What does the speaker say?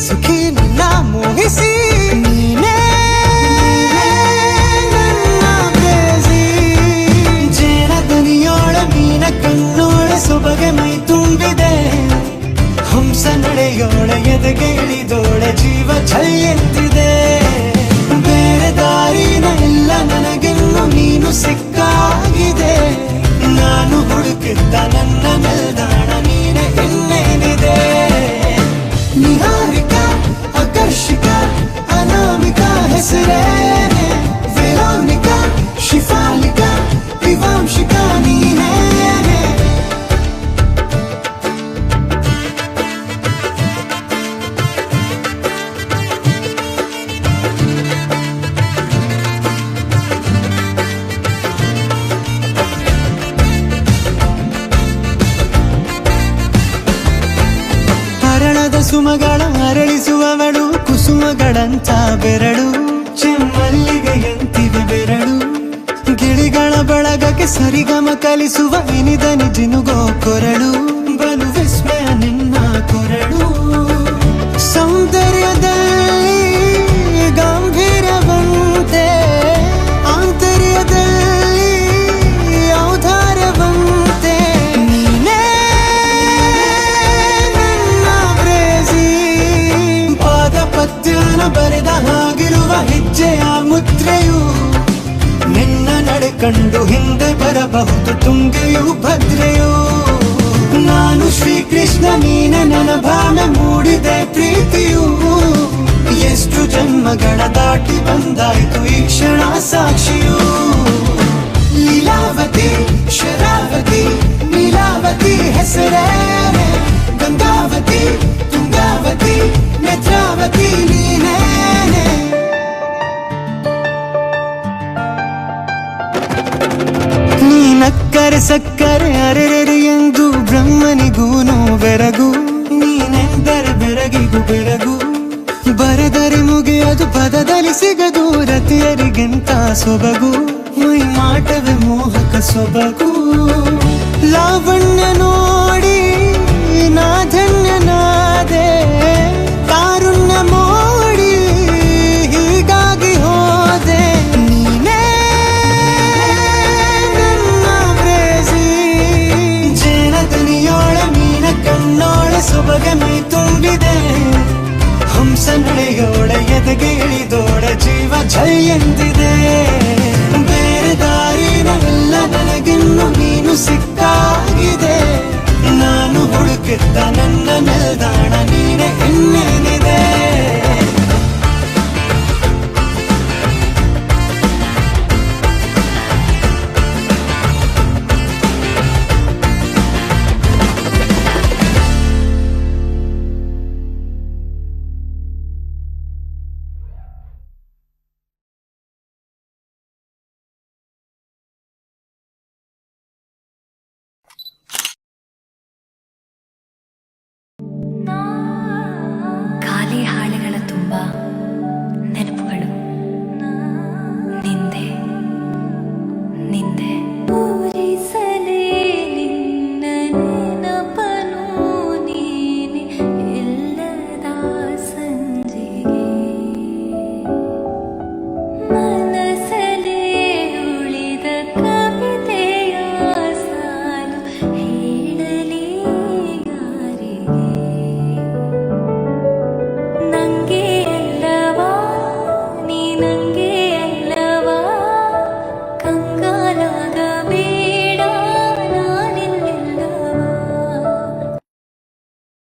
ಸುಖಿ ನಿನ್ನ ಮೋಹಿಸಿ ನೀನೇ ನನ್ನ ಪ್ರೇಯಸಿ. ಜೇನ ದನಿಯೋಳ ಮೀನ ಕಣ್ಣೋಳ ಸೊಬಗೆ ಮೈ ತುಂಬಿದೆ, ಹಂಸ ನಡೆಯೋಳ ಎದೆಗೆ ಇಳಿದೋಳ ಜೀವ ಛೈ ಎಂದಿದೆ. ಬೇರೆ ದಾರಿನ ಇಲ್ಲ ನನಗಿನ್ನು ನೀನು ಸಿಕ್ಕಾಗಿದೆ, ನಾನು ಹುಡುಕಿದ್ದ ನನ್ನ ನಿಲ್ದಾಣ ನೀನೆ ಇನ್ನೇನಿದೆ. ನಿಹಾರಿಕಾ ಆಕರ್ಷಿಕಾ ಅನಾಮಿಕಾ ಹೆಸರೇನೆ, ವೆರೋನಿಕಾ ಶಿಫಾಲಿಕಾ ವಿವಾಂಶಿಕಾ ನೀನೇ. ಹರಣದ ಸುಮಗಳ ಅರಳಿಸುವವಳು, ಕುಸುಮಗಳಂತ ಬೆರಳು, ಚೆಮ್ಮಲ್ಲಿಗೆಯಂತಿವೆ ಬೆರಳು. ಗಿಳಿಗಳ ಬಳಗಕ್ಕೆ ಸರಿಗಮ ಕಲಿಸುವ ಇನಿದನಿ ಜಿನುಗೋ ಕೊರಳು, ಬಲು ವಿಸ್ಮಯ ನಿನ್ನ ಕೊರಳು. ಸೌಂದರ್ಯದಲ್ಲಿ ಗಾಂಭೀರ್ಯವಂತೆ, ಆಂತರ್ಯದಲ್ಲಿ ಔದಾರ್ಯವಂತೆ, ನೀನೇ ನನ್ನ ಪ್ರೇಯಸಿ. ಪಾದ ಪದ್ಯನ ಬರೆದ ಹಾಗಿರುವ ಹೆಜ್ಜೆಯ ಮುದ್ರೆಯು, ನಿನ್ನ ನಡೆ ಕಂಡು ಹಿಂದೆ ಬರಬಹುದು ತುಂಗೆಯು ಭದ್ರೆಯು. ನಾನು ಶ್ರೀಕೃಷ್ಣ ನೀನೆ ನನ್ನ ಭಾವನೆ ಮೂಡಿದೆ ಪ್ರೀತಿಯು, ಎಷ್ಟು ಜನ್ಮಗಳ ದಾಟಿ ಬಂದಾಯ್ತು ಈ ಕ್ಷಣ ಸಾಕ್ಷಿಯು. ಲೀಲಾವತಿ ಶರಾವತಿ ನೀಲಾವತಿ ಹೆಸರೇನೆ, ಗಂಗಾವತಿ ತುಂಗಾವತಿ ನೇತ್ರಾವತಿ ನೀನೇನೆ. ನೀನಕ್ಕರೆ ಸಕ್ಕರೆ ಅರೆರೆ ಎಂದು ಬ್ರಹ್ಮನಿಗೂನು ಬೆರಗು, ನೀನೆಂದರೆ ಬೆರಗಿಗೂ ಬೆರಗು. ಬರೆದರೆ ಮುಗಿಯದು ಪದದಲ್ಲಿ ಸಿಗದು, ರತಿಯರಿಗಿಂತ ಸೊಬಗು, ಮೈ ಮಾಟವೇ ಮೋಹಕ ಸೊಬಗು. ಲಾವಣ್ಯ ನೋಡಿ ನಾ ಧನ್ಯನಾದೆ, ಕಾರುಣ್ಯ ಮೋಡಿ ಹೀಗಾಗಿ ಹೋದೆ. ನೀನೇ ನನ್ನ ಪ್ರೇಯಸಿ. ಜೇನ ದನಿಯೋಳ ಮೀನ ಕಣ್ಣೋಳ ಸೊಬಗೆ ಮೈ ತುಂಬಿದೆ, ಹಂಸ ನಡೆಯೋಳ ಎದೆಗೆ ಇಳಿದೋಳ ಜೀವ ಛೈ ಎಂದಿದೆ.